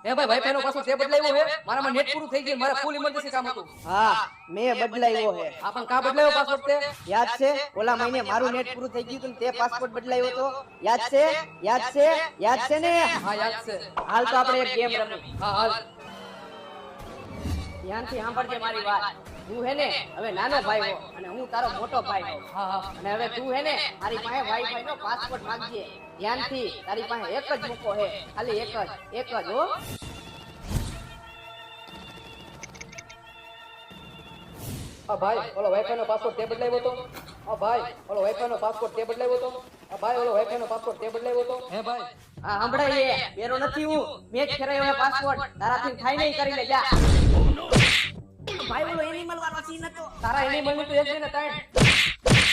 એ ભાઈ વાઈફાઈ નો પાસવર્ડ તે બદલાવ્યો હે મારામાં નેટ પૂરું થઈ ગયું મારે ફૂલ ઇમરજન્સી કામ હતું હા મેં બદલાવ્યો હે આ પણ કા બદલાવ્યો પાસવર્ડ તે યાદ છે ઓલા મહિને મારું નેટ પૂરું થઈ ગયું હતું ને તે પાસપોર્ટ બદલાવ્યો હતો યાદ છે યાદ છે યાદ છે ને હા યાદ છે હાલ તો આપણે એક ગેમ રમી હા હાલ ધ્યાનથી સાંભળજે મારી વાત તું હે ને હવે નાનો ભાઈ હો અને હું તારો મોટો ભાઈ હો હા હા અને હવે તું હે ને મારી પાસે વાઈફાઈ નો પાસપોર્ટ માંગજે ધ્યાનથી તારી પાસે એક જ મૂકો હે ખાલી એક જ હો આ ભાઈ ઓલો વાઈફાઈ નો પાસવર્ડ તે બદલાવ્યો તો આ ભાઈ ઓલો વાઈફાઈ નો પાસવર્ડ તે બદલાવ્યો તો આ ભાઈ ઓલો વાઈફાઈ નો પાસવર્ડ તે બદલાવ્યો તો હે ભાઈ આ સાંભળાય એ બેરો નથી હું મેં જ કરાયો હે પાસપોર્ટ તારાથી થાય નહીં કરી લે જા ભાઈ ઓલો એનિમલ વાળો સીન હતો તારા એનિમલ ની તો એક ને ત્રણ